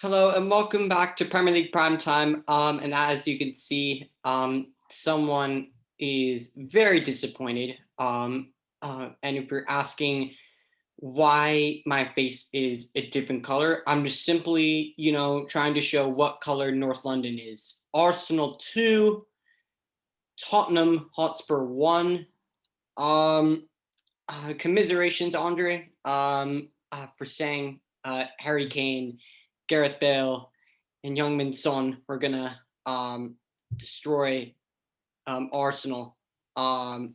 Hello and welcome back to Premier League Primetime. And as you can see, someone is very disappointed. And if you're asking why my face is a different color, I'm just simply, trying to show what color North London is. Arsenal 2, Tottenham Hotspur 1. Commiserations, Andre, for saying Harry Kane, Gareth Bale, and Youngmin Son were gonna destroy Arsenal. I'll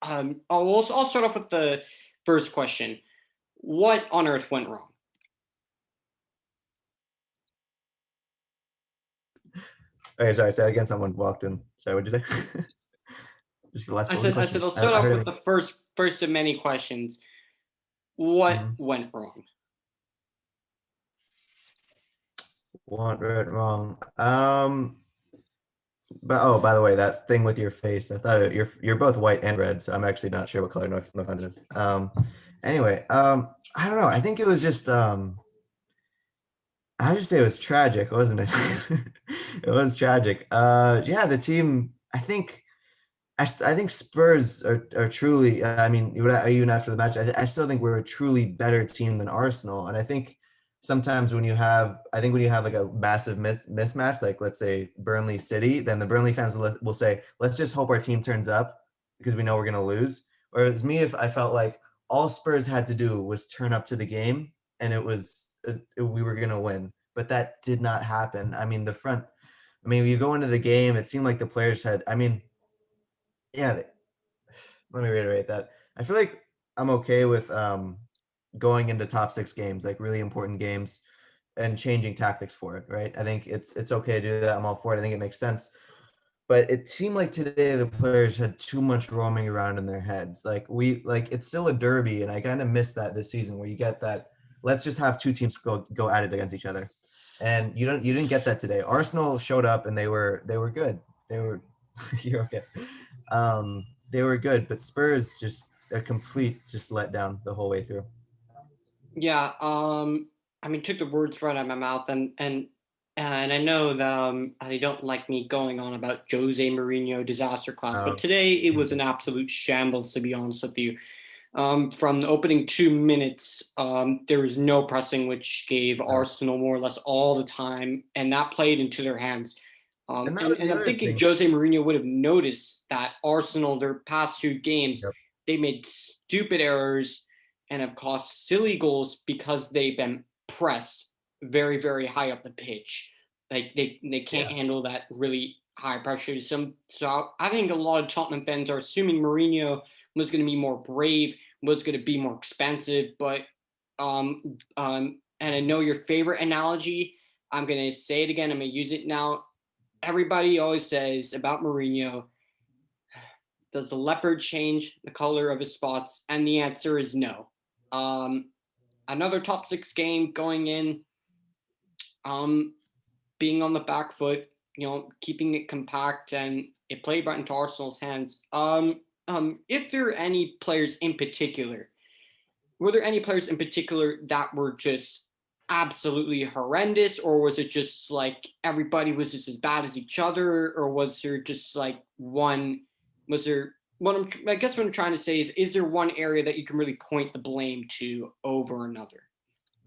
start off with the first question. What on earth went wrong? Okay, sorry, say that again. Someone walked in. Sorry, what'd you say? Just the last I part of the said question. I'll start I off heard with the first of many questions. What Mhm. went wrong? What went wrong? But oh, by the way, that thing with your face, I thought you're both white and red, so I'm actually not sure what color North London is. Anyway, I don't know. I think it was just I would just say it was tragic, wasn't it? It was tragic. Yeah, the team. I think Spurs are truly. I mean, even after the match, I still think we're a truly better team than Arsenal. And I think sometimes when you have like a massive mismatch, like let's say Burnley City, then the Burnley fans will say, let's just hope our team turns up because we know we're going to lose. Whereas me, if I felt like all Spurs had to do was turn up to the game, and we were going to win, but that did not happen. I mean, the front. I mean, you go into the game, it seemed like the players had. I mean, yeah, let me reiterate that. I feel like I'm okay with going into top six games, like really important games, and changing tactics for it, right? I think it's okay to do that. I'm all for it. I think it makes sense. But it seemed like today the players had too much roaming around in their heads. Like it's still a derby, and I kind of miss that this season where you get that. Let's just have two teams go at it against each other, and you didn't get that today. Arsenal showed up and they were good. They were you're okay. They were good, but Spurs just a complete just let down the whole way through. Yeah, I mean, took the words right out of my mouth, and I know that they don't like me going on about Jose Mourinho disaster class, but Um, today it was an absolute shambles, to be honest with you. From the opening 2 minutes, there was no pressing, which gave no. Arsenal more or less all the time, and that played into their hands. And that And, was and the I'm other thinking thing. Jose Mourinho would have noticed that Arsenal, their past 2 games, Yep. they made stupid errors and have cost silly goals because they've been pressed very, very high up the pitch. Like they can't Yeah. handle that really high pressure. So I think a lot of Tottenham fans are assuming Mourinho was going to be more brave, was going to be more expensive. But and I know your favorite analogy. I'm going to say it again. I'm going to use it now. Everybody always says about Mourinho, does the leopard change the color of his spots? And the answer is no. Um, Another top six game going in, um, being on the back foot, keeping it compact, and it played right into Arsenal's hands. If there are any players in particular, were there any players in particular that were just absolutely horrendous, or was it just like everybody was just as bad as each other, or was there just like one? Was there I guess what I'm trying to say is there one area that you can really point the blame to over another?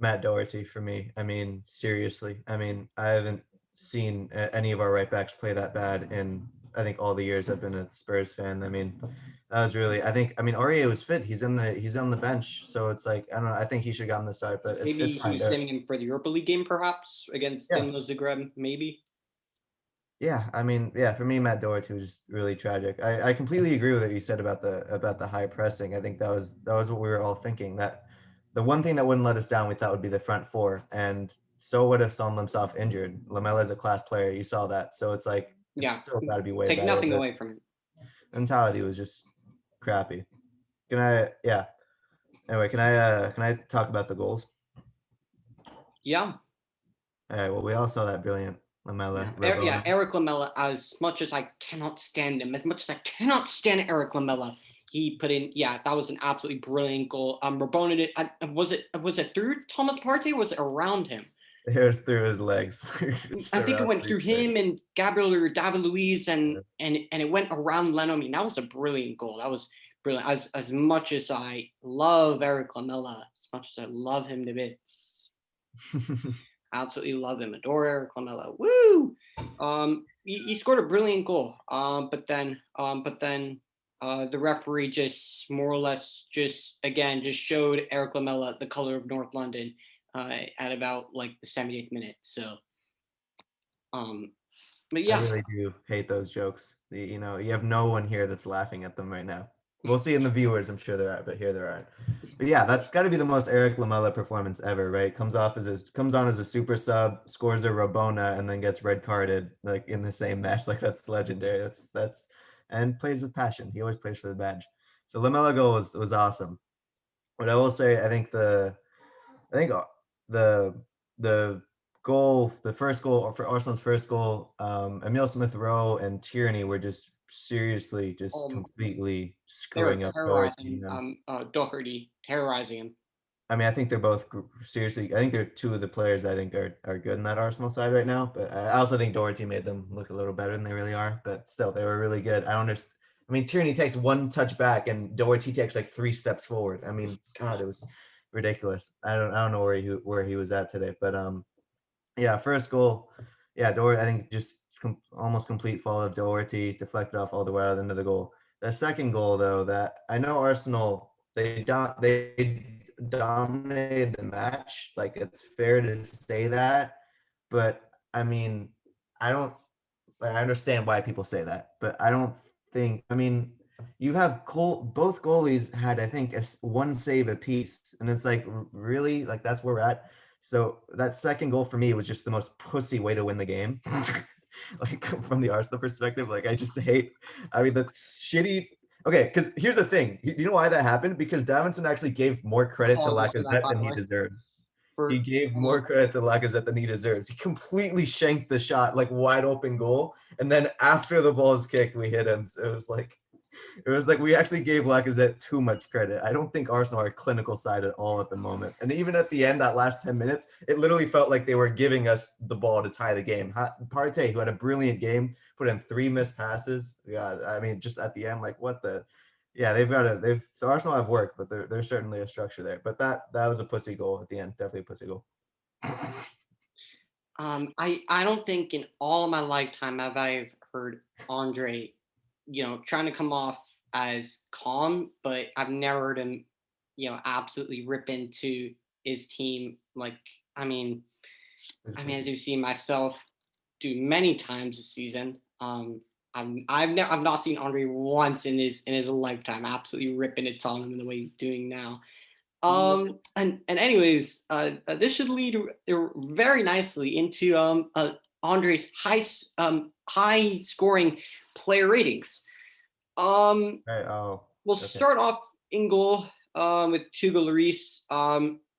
Matt Doherty for me. I mean, seriously. I mean, I haven't seen any of our right backs play that bad in I think all the years I've been a Spurs fan. I mean, that was really. I mean, Aurier was fit. He's on the bench, so it's like I don't know. I think he should have gotten the start, but it's Maybe he fine. was saving him for the Europa League game, perhaps against Yeah, Dinamo Zagreb. Maybe. yeah. I mean, yeah. For me, Matt Doherty was really tragic. I completely agree with what you said about the high pressing. I think that was what we were all thinking. That the one thing that wouldn't let us down, we thought would be the front four, and so would have Son himself injured. Lamela is a class player. You saw that, so it's like it's Yeah, still got to be way take better. nothing The away from it. mentality was just crappy. Can I? Yeah. Anyway, can I talk about the goals? Yeah, All right. Well, we all saw that brilliant Lamela Yeah. Rabona. Eric Lamela. As much as I cannot stand him, as much as I cannot stand Eric Lamela, he put in. Yeah, that was an absolutely brilliant goal. Rabona did. Was it through Thomas Partey? Or was it around him? It was through his legs. Just I think it around went three through players. him and Gabriel or David Luiz, Yeah. and it went around Leno. I mean, that was a brilliant goal. That was brilliant. As much as I love Eric Lamela, as much as I love him to bits, I absolutely love him. Adore Eric Lamela. Woo! He scored a brilliant goal. But then the referee just more or less just again just showed Eric Lamela the color of North London at about like the 78th minute. So, um, but I yeah, really do hate those jokes. You know, you have no one here that's laughing at them right now. We'll see in the viewers, I'm sure there are, but here there aren't. But yeah, that's got to be the most Eric Lamela performance ever, right? Comes on as a super sub, scores a Rabona, and then gets red carded like in the same match. Like that's legendary. That's and plays with passion. He always plays for the badge. So Lamela goal was awesome. But I will say, I think the the goal, the first goal for Arsenal's first goal, Emil Smith Rowe and Tierney were just seriously, just um, completely they were screwing up Doherty. terrorizing Doherty, terrorizing him. I mean, I think they're both seriously. I think they're two of the players I think are good in that Arsenal side right now. But I also think Doherty made them look a little better than they really are. But still, they were really good. I don't understand. I mean, Tierney takes one touch back and Doherty takes like 3 steps forward. I mean, God, it was ridiculous. I don't know where he was at today. But yeah, first goal. Yeah, Doherty. I think just almost complete fall of Doherty, deflected off all the way out into the goal. The second goal, though, that I know Arsenal they dominated the match. Like it's fair to say that, but I mean, I don't. Like, I understand why people say that, but I don't think. I mean, you have both goalies had I think one save apiece, and it's like really like that's where we're at. So that second goal for me was just the most pussy way to win the game. Like from the Arsenal perspective, like I just hate. I mean, that's shitty. Okay, because here's the thing. You know why that happened? Because Davinson actually gave more credit to Apologies for that, Lacazette by than the he way. deserves. He For gave more credit to Lacazette than he deserves. He completely shanked the shot, like wide open goal. And then after the ball is kicked, we hit him. So it was like we actually gave Lacazette too much credit. I don't think Arsenal are a clinical side at all at the moment. And even at the end, that last 10 minutes, it literally felt like they were giving us the ball to tie the game. Partey, who had a brilliant game, put in 3 missed passes. God, I mean, just at the end, like what the yeah, so Arsenal have work, but there's certainly a structure there. But that was a pussy goal at the end. Definitely a pussy goal. I don't think in all of my lifetime have I heard Andre, trying to come off as calm, but I've never heard him, absolutely rip into his team. Like, I mean, as you've seen myself do many times this season, I've not seen Andre once in his lifetime absolutely ripping it on him in the way he's doing now. And anyways, this should lead very nicely into Andre's high scoring player ratings. Right. Oh, We'll okay. start off in goal with Hugo Lloris.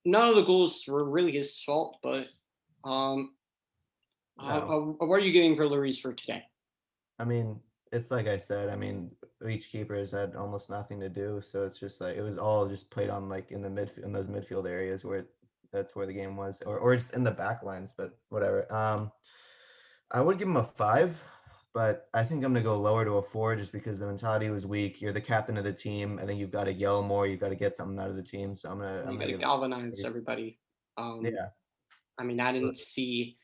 None of the goals were really his fault, but um, No. what are you giving for Lloris for today? I mean, it's like I said. I mean, each keeper has had almost nothing to do, so it's just like it was all just played on like in the midfield in those midfield areas where that's where the game was, or just in the back lines. But whatever. I would give him a 5, but I think I'm gonna go lower to a 4 just because the mentality was weak. You're the captain of the team. I think you've got to yell more. You've got to get something out of the team. So I'm You got gonna to give galvanize it. everybody. Yeah. I mean, I didn't see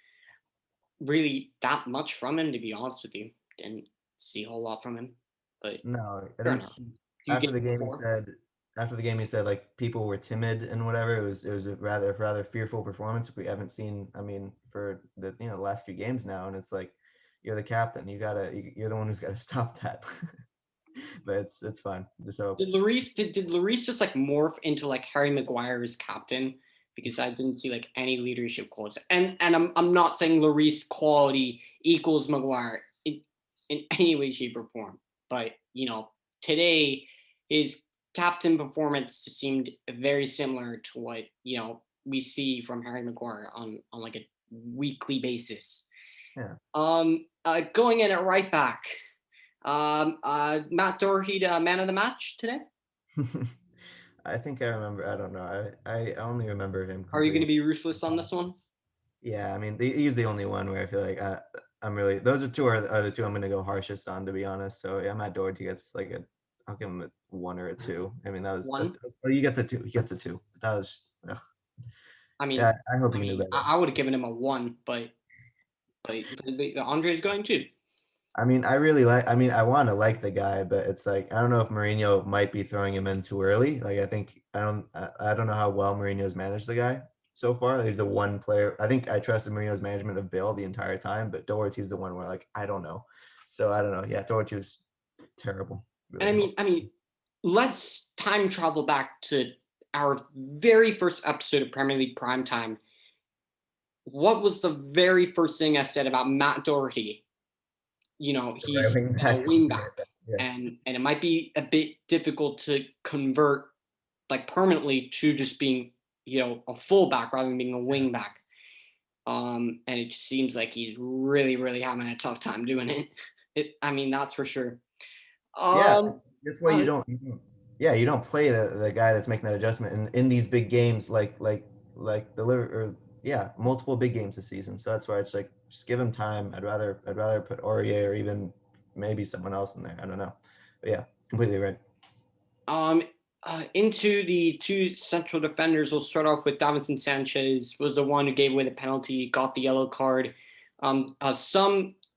really that much from him, to be honest with you. Didn't see a whole lot from him, but No, I fair think enough. You after gave the him a game he 4. said after the game he said like people were timid and whatever. It was a rather fearful performance we haven't seen. I mean, for the last few games now, and it's like you're the captain. You're the one who's got to stop that. But it's fine. Just hope. Did Lloris just like morph into like Harry Maguire as captain? Because I didn't see like any leadership qualities. And I'm not saying Lloris quality equals Maguire in any way, shape, or form. But today his captain performance just seemed very similar to what we see from Harry Maguire on like a weekly basis. Yeah. Going in at right back. Matt Doherty, man of the match today. I think I remember. I don't know. I only remember him Are you going to completing. be ruthless on this one? Yeah, I mean, he's the only one where I feel like I'm really those are the two I'm gonna go harshest on, to be honest. So yeah, Matt Doherty gets like I'll give him a 1 or a 2. I mean, that's One. well, he gets a 2. He gets a 2. That was ugh. I Yeah, mean, I hope he can do better. I would have given him a one, but Andre's going too. I mean, I really like. I mean, I want to like the guy, but it's like I don't know if Mourinho might be throwing him in too early. Like I think I don't know how well Mourinho's managed the guy so far. He's the one player. I think I trusted Mourinho's management of Bill the entire time, but Doherty's the one where like I don't know. So I don't know. Yeah, Doherty was terrible. And Really horrible. let's time travel back to our very first episode of Premier League Primetime. What was the very first thing I said about Matt Doherty? Right He's wing a back. wing back, Yeah. and it might be a bit difficult to convert like permanently to just being a fullback rather than being a wing back. And it just seems like he's really, really having a tough time doing it. That's for sure. Yeah, Um, that's why uh, yeah, you don't play the guy that's making that adjustment in these big games like the or yeah, multiple big games this season. So that's why it's like just give him time. I'd rather put Aurier or even maybe someone else in there. I don't know. But yeah, completely right. um, into the two central defenders, we'll start off with Davinson Sanchez. Was the one who gave away the penalty, got the yellow card.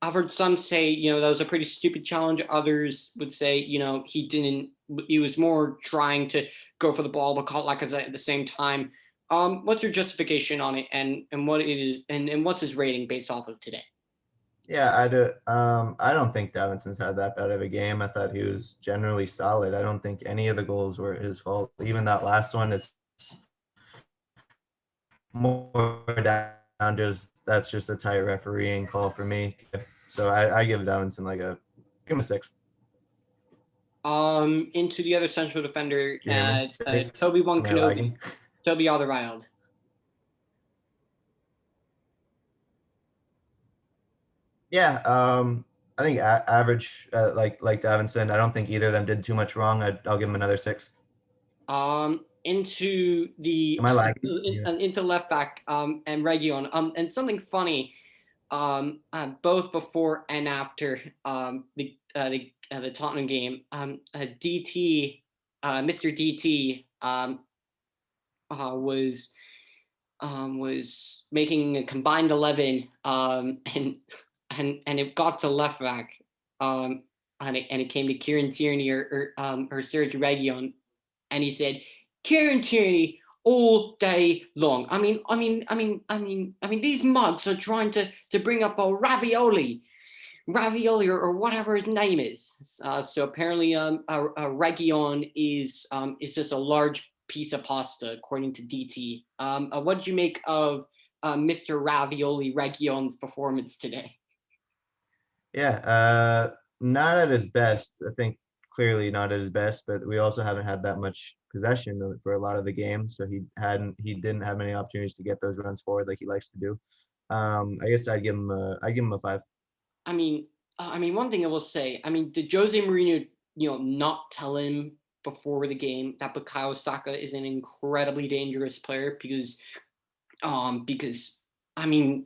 I've heard some say, that was a pretty stupid challenge. Others would say, he didn't. He was more trying to go for the ball, but caught Lacazette at the same time. What's your justification on it, and what it is, and what's his rating based off of today? Yeah, I don't think Davinson's had that bad of a game. I thought he was generally solid. I don't think any of the goals were his fault. Even that last one, it's more down just that's just a tight refereeing call for me. So I give Davinson give him a 6. Into the other central defender, Do you hear me? Toby 6. Am I Kenobi, lagging? Toby Alderweireld. Yeah, I think average, like Davinson. I don't think either of them did too much wrong. I'll give him another 6. Into the Am I lagging? Yeah. into left back, and Region. And something funny, both before and after the Tottenham game, DT, Mr. DT, was making a combined 11, and it got to left back, and it came to Kieran Tierney or Serge Region, and he said, Kieran Tierney all day long. These mugs are trying to bring up a ravioli or whatever his name is. So apparently, a Region is just a large piece of pasta, according to DT. What did you make of Mr. Ravioli Region's performance today? Yeah, not at his best. I think clearly not at his best, but we also haven't had that much possession for a lot of the games, so he didn't have many opportunities to get those runs forward like he likes to do. I guess I'd give him a 5. One thing I will say, did Jose Mourinho, not tell him before the game that Bukayo Saka is an incredibly dangerous player because Saka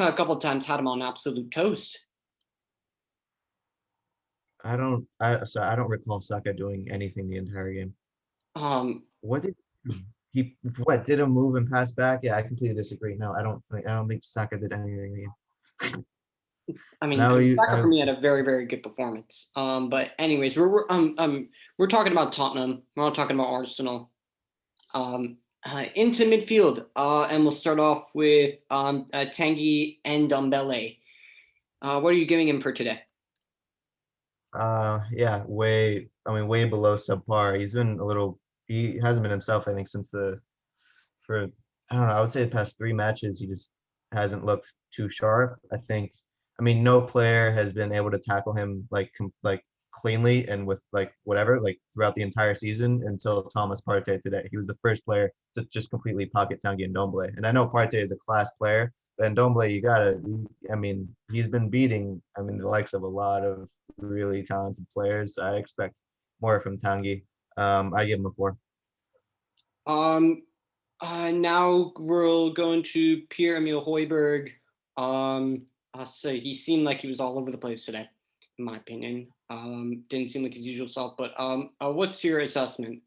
a couple of times had him on absolute toast. I don't recall Saka doing anything the entire game. Um, What did he what did a move and pass back? Yeah, I completely disagree. No, I don't think Saka did anything in the game. Now Saka for me had a very, very good performance. But anyways, we're talking about Tottenham. We're not talking about Arsenal. Into midfield, and we'll start off with Tanguy and Ndombele. What are you giving him for today? Yeah, way below subpar. He hasn't been himself, I think, for I don't know, I would say the past 3 matches he just hasn't looked too sharp. No player has been able to tackle him like cleanly and with like whatever like throughout the entire season until Thomas Partey today. He was the first player to just completely pocket Tanguy Ndombele. And I know Partey is a class player, but Ndombele, he's been beating the likes of a lot of really talented players. I expect more from Tanguy. I give him a 4. Um, Now we're going to Pierre Emil Hoiberg. So he seemed like he was all over the place today, in my opinion. Didn't seem like his usual self. But what's your assessment?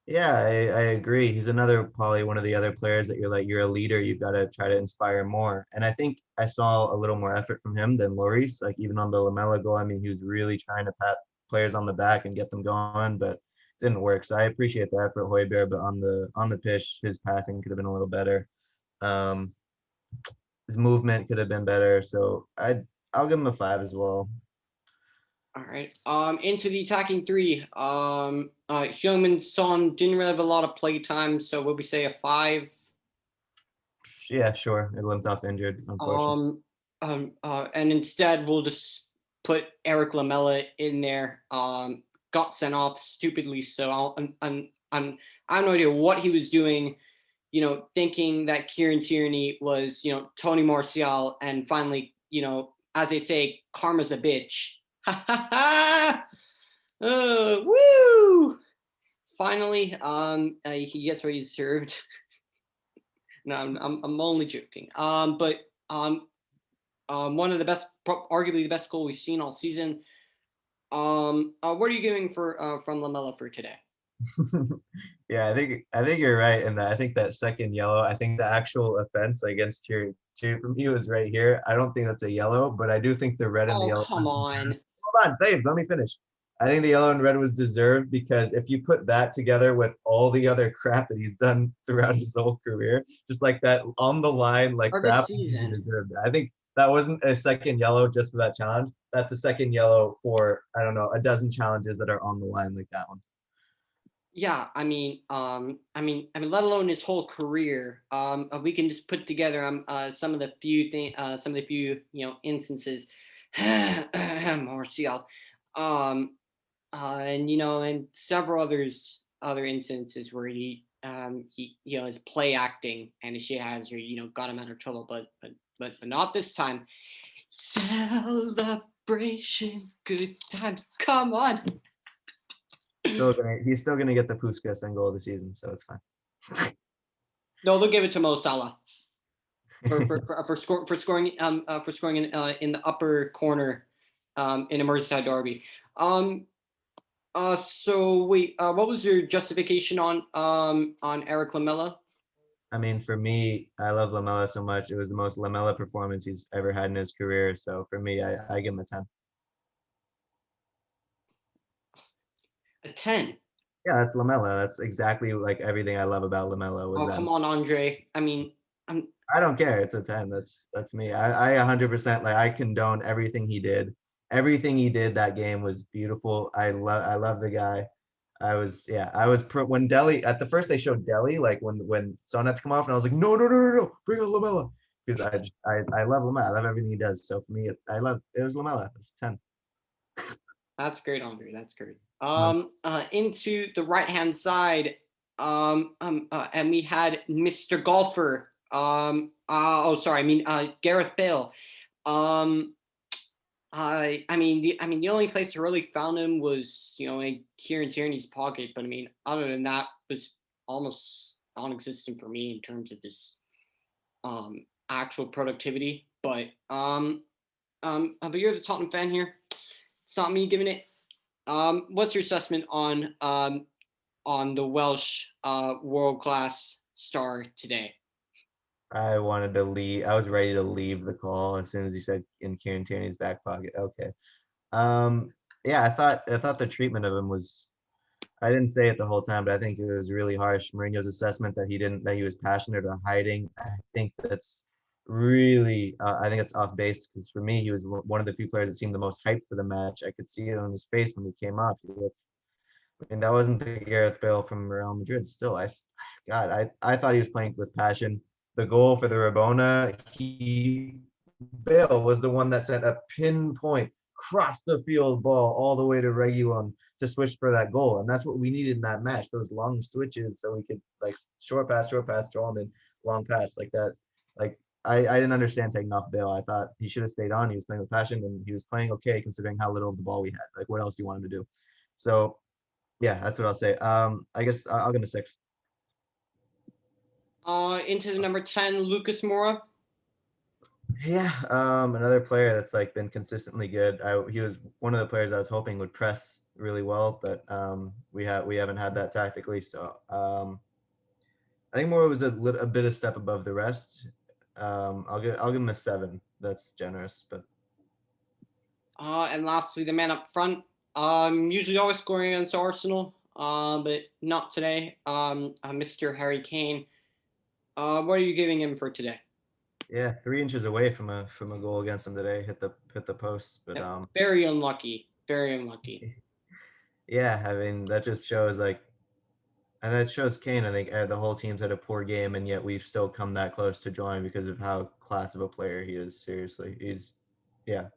Yeah, I agree. He's another probably one of the other players that you're like you're a leader. You've got to try to inspire more. And I think I saw a little more effort from him than Lloris. Like even on the Lamela goal, I mean, he was really trying to pat players on the back and get them going, but didn't work. So I appreciate the effort, Hoiberg. But on the pitch, his passing could have been a little better. Um, his movement could have been better. So I'll give him a 5 as well. All right. Into the attacking three. Heung-min Son didn't really have a lot of play time, so what we say, a 5? Yeah, sure. It limped off injured, unfortunately. And instead we'll just put Eric Lamela in there. Got sent off stupidly, so I have no idea what he was doing. Thinking that Kieran Tierney was, Tony Martial, and finally, as they say, karma's a bitch. Ha ha ha! Woo! Finally, he gets what he's served. No, I'm only joking. But one of the best, arguably the best goal we've seen all season. What are you giving for from Lamela for today? Yeah, I think you're right in that. I think that second yellow, I think the actual offense against Tierney from me was right here. I don't think that's a yellow, but I do think the red and the Oh, yellow. come on. Hold on, Dave, let me finish. I think the yellow and red was deserved because if you put that together with all the other crap that he's done throughout his whole career, just like that on the line, like Or this crap, he season. deserved it. I think that wasn't a second yellow just for that challenge. That's a second yellow for, I don't know, a dozen challenges that are on the line like that one. Yeah, let alone his whole career. We can just put together some of the few instances. Martial, and several other instances where he is play acting, and she has got him out of trouble, but not this time. Celebrations, good times. Come on. He's still gonna get the Puskas and goal of the season, so it's fine. No, they'll give it to Mo Salah for scoring in the upper corner in a Merseyside derby. So wait, what was your justification on Eric Lamela? I mean, for me, I love Lamela so much. It was the most Lamela performance he's ever had in his career. So for me, I give him a 10. A 10. Yeah, that's Lamela. That's exactly like everything I love about Lamela was Oh, that. come on, Andre. I don't care. It's a 10. That's me. I 100% like I condone everything he did. Everything he did that game was beautiful. I love the guy. When Delhi at the first they showed Delhi like when Son had to come off and I was like no, bring on Lamela because I love Lamela. I love everything he does. So for me it was Lamela. It's 10. That's great, Andre. That's great. Um, Into the right hand side, and we had Mr. Golfer. Gareth Bale. Um, the only place I really found him was in Kieran Tierney's pocket, but other than that, was almost non-existent for me in terms of this actual productivity. But you're the Tottenham fan here. It's not me giving it. What's your assessment on the Welsh world class star today? I wanted to leave. I was ready to leave the call as soon as he said in Kieran Tierney's back pocket. Okay. Um, yeah, I thought the treatment of him was. I didn't say it the whole time, but I think it was really harsh. Mourinho's assessment that he was passionate or hiding. I think it's off base because for me, he was one of the few players that seemed the most hyped for the match. I could see it on his face when he came off. That wasn't the Gareth Bale from Real Madrid. Still, I thought he was playing with passion. The goal for the Rabona, Bale was the one that sent a pinpoint cross the field ball all the way to Reguilon to switch for that goal, and that's what we needed in that match. Those long switches, so we could like short pass, draw him in, long pass like that. Like I didn't understand taking off Bale. I thought he should have stayed on. He was playing with passion, and he was playing okay considering how little of the ball we had. Like what else do you want him to do? So yeah, that's what I'll say. I guess I'll give him a 6. Into the number 10, Lucas Mora. Yeah, another player that's like been consistently good. He was one of the players I was hoping would press really well, but we haven't had that tactically. So I think Mora was a bit of step above the rest. I'll give him a 7. That's generous, but And lastly, the man up front. Usually always scoring against Arsenal, but not today. Mr. Harry Kane. What are you giving him for today? yeah, 3 inches away from a goal against him today. Hit the post, but Yep. Very unlucky. Very unlucky. yeah, I mean that just shows like, and that shows Kane. I think the whole team's had a poor game, and yet we've still come that close to drawing because of how class of a player he is. Seriously, yeah,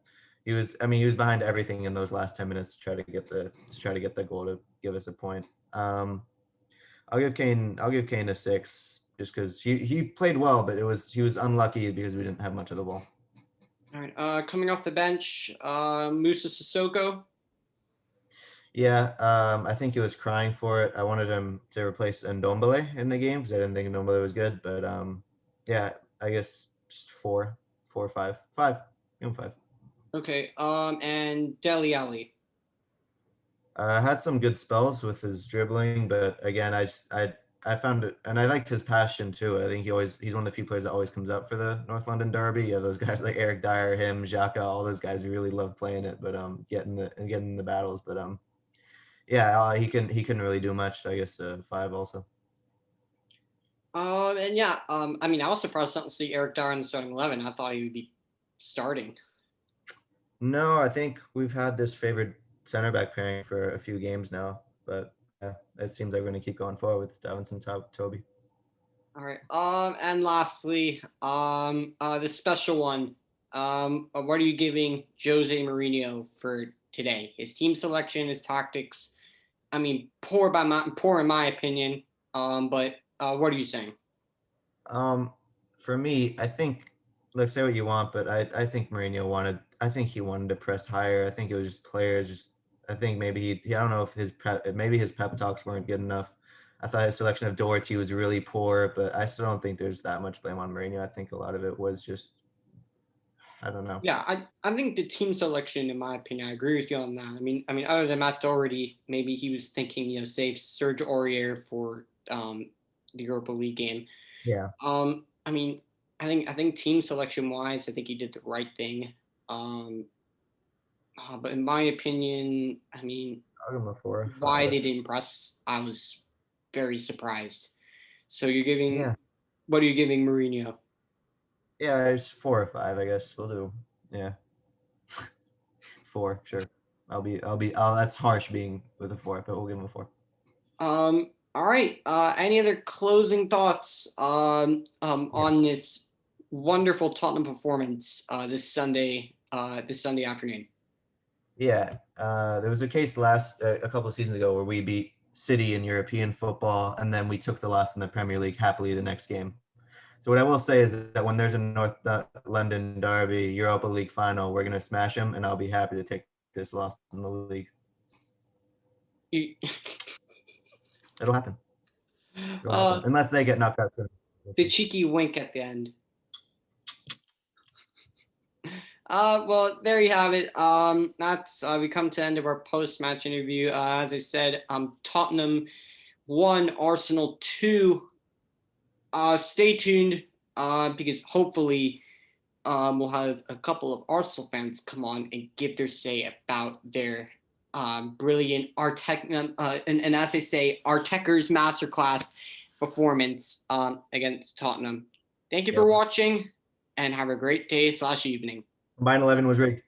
he was. I mean, he was behind everything in those last 10 minutes to try to get the goal to give us a point. I'll give Kane a 6 just because he played well, but he was unlucky because we didn't have much of the ball. All right. Coming off the bench, Musa Sissoko. Yeah, I think he was crying for it. I wanted him to replace Ndombele in the game because I didn't think Ndombele was good. But yeah, I guess just 4 or 5, 5, give him 5. Okay. And Dele Alli. Had some good spells with his dribbling, but again, I found it, and I liked his passion too. I think he's one of the few players that always comes out for the North London derby. Yeah, those guys like Eric Dyer, him, Xhaka, all those guys who really love playing it, but getting in the battles. But yeah, he couldn't really do much. So I guess 5 also. And yeah. I mean, I was surprised not to see Eric Dyer in the starting 11. I thought he would be starting. No, I think we've had this favored center back pairing for a few games now, but yeah, it seems like we're going to keep going forward with Davinson Toby. All right. And lastly, the special one. What are you giving Jose Mourinho for today? His team selection, his tactics. I mean, poor in my opinion. But what are you saying? For me, I think, like, say what you want, but I think Mourinho I think he wanted to press higher. I think it was just players, I think maybe I don't know if maybe his pep talks weren't good enough. I thought his selection of Doherty was really poor, but I still don't think there's that much blame on Mourinho. I think a lot of it was just, I don't know. Yeah, I think the team selection, in my opinion, I agree with you on that. I mean, other than Matt Doherty, maybe he was thinking, save Serge Aurier for the Europa League game. Yeah. I mean, I think team selection wise, I think he did the right thing. Um, but in my opinion, I mean, I'll give him a 4, why 5. they didn't press, I was very surprised. So you're giving, Yeah. what are you giving Mourinho? Yeah, it's 4 or 5, I guess. We'll do. Yeah. 4, sure. That's harsh being with a 4, but we'll give him a 4. All right. Any other closing thoughts Yeah. on this wonderful Tottenham performance this Sunday afternoon? Yeah, there was a case a couple of seasons ago where we beat City in European football, and then we took the loss in the Premier League happily the next game. So what I will say is that when there's a North London derby, Europa League final, we're gonna smash them, and I'll be happy to take this loss in the league. You, It'll happen. Unless they get knocked out soon. the cheeky wink at the end. Well, there you have it. That's we come to the end of our post-match interview. As I said, Tottenham 1, Arsenal 2. Stay tuned because hopefully we'll have a couple of Arsenal fans come on and give their say about their brilliant and as they say, Arteker's masterclass performance against Tottenham. Thank you for watching and have a great day / evening. Combined 11 was rigged.